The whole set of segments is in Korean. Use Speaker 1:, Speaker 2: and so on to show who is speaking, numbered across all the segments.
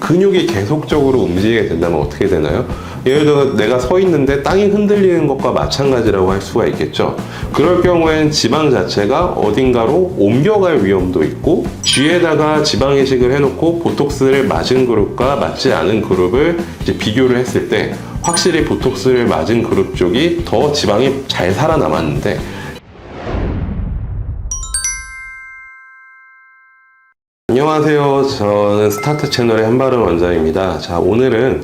Speaker 1: 근육이 계속적으로 움직이게 된다면 어떻게 되나요? 예를 들어 내가 서 있는데 땅이 흔들리는 것과 마찬가지라고 할 수가 있겠죠. 그럴 경우엔 지방 자체가 어딘가로 옮겨갈 위험도 있고, 쥐에다가 지방 이식을 해놓고 보톡스를 맞은 그룹과 맞지 않은 그룹을 이제 비교를 했을 때 확실히 보톡스를 맞은 그룹 쪽이 더 지방이 잘 살아남았는데, 안녕하세요. 저는 스타트 채널의 한바른 원장입니다. 자, 오늘은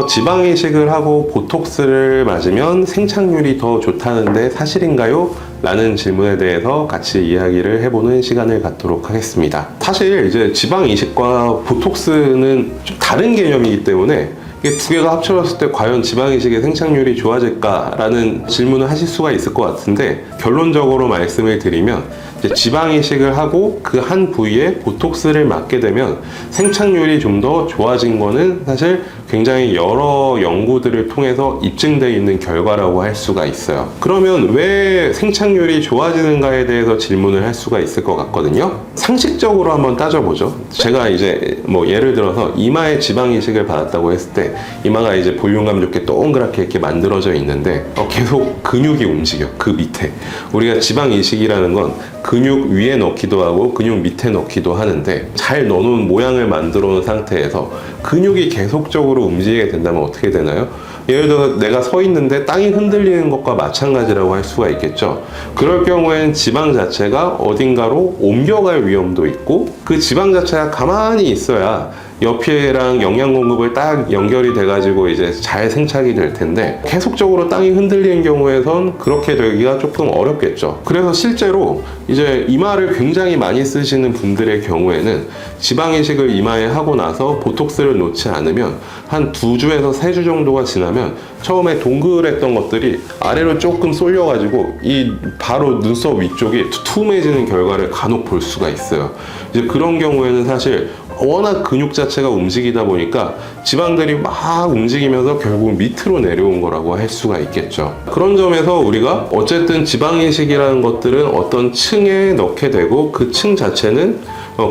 Speaker 1: 지방 이식을 하고 보톡스를 맞으면 생착률이 더 좋다는데 사실인가요? 라는 질문에 대해서 같이 이야기를 해보는 시간을 갖도록 하겠습니다. 사실 이제 지방 이식과 보톡스는 좀 다른 개념이기 때문에 이게 두 개가 합쳐졌을 때 과연 지방 이식의 생착률이 좋아질까라는 질문을 하실 수가 있을 것 같은데, 결론적으로 말씀을 드리면 지방 이식을 하고 그 한 부위에 보톡스를 맞게 되면 생착률이 좀 더 좋아진 거는 사실 굉장히 여러 연구들을 통해서 입증되어 있는 결과라고 할 수가 있어요. 그러면 왜 생착률이 좋아지는가에 대해서 질문을 할 수가 있을 것 같거든요. 상식적으로 한번 따져보죠. 제가 이제 뭐 예를 들어서 이마에 지방 이식을 받았다고 했을 때 이마가 이제 볼륨감 좋게 동그랗게 이렇게 만들어져 있는데 계속 근육이 움직여. 그 밑에 우리가 지방 이식이라는 건 근육 위에 넣기도 하고 근육 밑에 넣기도 하는데, 잘 넣어놓은 모양을 만들어 놓은 상태에서 근육이 계속적으로 움직이게 된다면 어떻게 되나요? 예를 들어 내가 서 있는데 땅이 흔들리는 것과 마찬가지라고 할 수가 있겠죠. 그럴 경우엔 지방 자체가 어딘가로 옮겨갈 위험도 있고, 그 지방 자체가 가만히 있어야 옆에랑 영양 공급을 딱 연결이 돼가지고 이제 잘 생착이 될 텐데, 계속적으로 땅이 흔들리는 경우에선 그렇게 되기가 조금 어렵겠죠. 그래서 실제로 이제 이마를 굉장히 많이 쓰시는 분들의 경우에는 지방 이식을 이마에 하고 나서 보톡스를 놓지 않으면 한 2주에서 3주 정도가 지나면 처음에 동글했던 것들이 아래로 조금 쏠려가지고 이 바로 눈썹 위쪽이 두툼해지는 결과를 간혹 볼 수가 있어요. 이제 그런 경우에는 사실 워낙 근육 자체가 움직이다 보니까 지방들이 막 움직이면서 결국 밑으로 내려온 거라고 할 수가 있겠죠. 그런 점에서 우리가 어쨌든 지방 이식이라는 것들은 어떤 층에 넣게 되고 그 층 자체는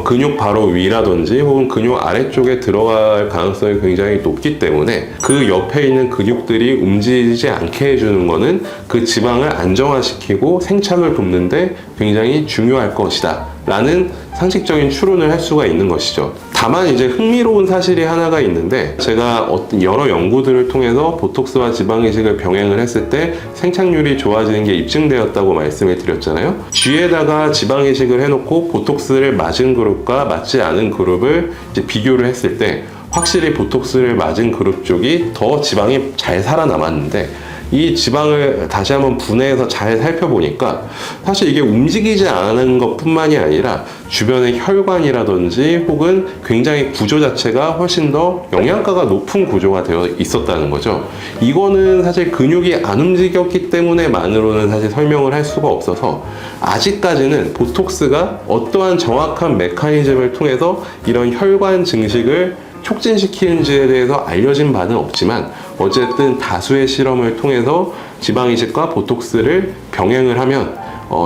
Speaker 1: 근육 바로 위라든지 혹은 근육 아래쪽에 들어갈 가능성이 굉장히 높기 때문에 그 옆에 있는 근육들이 움직이지 않게 해주는 거는 그 지방을 안정화시키고 생착을 돕는데 굉장히 중요할 것이다 라는 상식적인 추론을 할 수가 있는 것이죠. 다만 이제 흥미로운 사실이 하나가 있는데, 제가 어떤 여러 연구들을 통해서 보톡스와 지방 이식을 병행을 했을 때 생착률이 좋아지는 게 입증되었다고 말씀을 드렸잖아요. 쥐에다가 지방 이식을 해놓고 보톡스를 맞은 그룹과 맞지 않은 그룹을 이제 비교를 했을 때 확실히 보톡스를 맞은 그룹 쪽이 더 지방이 잘 살아남았는데, 이 지방을 다시 한번 분해해서 잘 살펴보니까 사실 이게 움직이지 않은 것 뿐만이 아니라 주변의 혈관이라든지 혹은 굉장히 구조 자체가 훨씬 더 영양가가 높은 구조가 되어 있었다는 거죠. 이거는 사실 근육이 안 움직였기 때문에만으로는 사실 설명을 할 수가 없어서, 아직까지는 보톡스가 어떠한 정확한 메커니즘을 통해서 이런 혈관 증식을 촉진시키는지에 대해서 알려진 바는 없지만, 어쨌든 다수의 실험을 통해서 지방 이식과 보톡스를 병행을 하면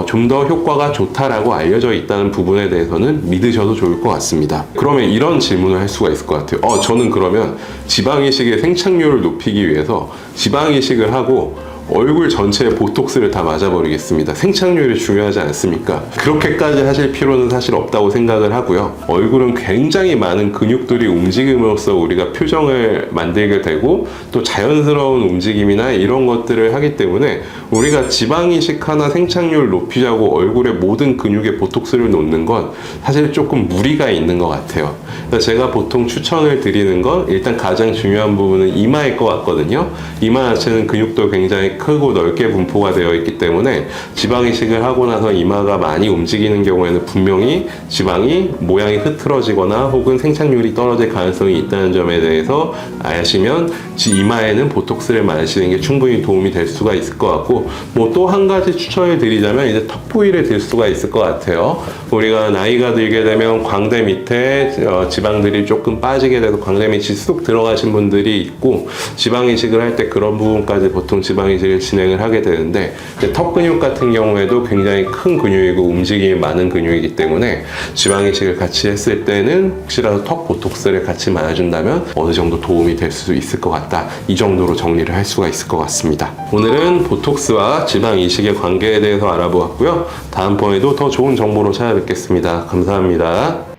Speaker 1: 좀 더 효과가 좋다라고 알려져 있다는 부분에 대해서는 믿으셔도 좋을 것 같습니다. 그러면 이런 질문을 할 수가 있을 것 같아요. 저는 그러면 지방 이식의 생착률을 높이기 위해서 지방 이식을 하고 얼굴 전체에 보톡스를 다 맞아버리겠습니다. 생착률이 중요하지 않습니까? 그렇게까지 하실 필요는 사실 없다고 생각을 하고요. 얼굴은 굉장히 많은 근육들이 움직임으로써 우리가 표정을 만들게 되고 또 자연스러운 움직임이나 이런 것들을 하기 때문에 우리가 지방 이식 하나 생착률 높이자고 얼굴에 모든 근육에 보톡스를 놓는 건 사실 조금 무리가 있는 것 같아요. 그래서 제가 보통 추천을 드리는 건 일단 가장 중요한 부분은 이마일 것 같거든요. 이마 자체는 근육도 굉장히 크고 넓게 분포가 되어 있기 때문에 지방 이식을 하고 나서 이마가 많이 움직이는 경우에는 분명히 지방이 모양이 흐트러지거나 혹은 생착률이 떨어질 가능성이 있다는 점에 대해서 아시면 이마에는 보톡스를 맞으시는 게 충분히 도움이 될 수가 있을 것 같고, 뭐 또 한 가지 추천을 드리자면 이제 턱 부위를 들 수가 있을 것 같아요. 우리가 나이가 들게 되면 광대 밑에 지방들이 조금 빠지게 돼서 광대 밑이 쑥 들어가신 분들이 있고, 지방 이식을 할 때 그런 부분까지 보통 지방 이식 이식을 진행을 하게 되는데, 이제 턱 근육 같은 경우에도 굉장히 큰 근육이고 움직임이 많은 근육이기 때문에 지방 이식을 같이 했을 때는 혹시라도 턱 보톡스를 같이 맞아준다면 어느 정도 도움이 될 수 있을 것 같다. 이 정도로 정리를 할 수가 있을 것 같습니다. 오늘은 보톡스와 지방 이식의 관계에 대해서 알아보았고요. 다음번에도 더 좋은 정보로 찾아뵙겠습니다. 감사합니다.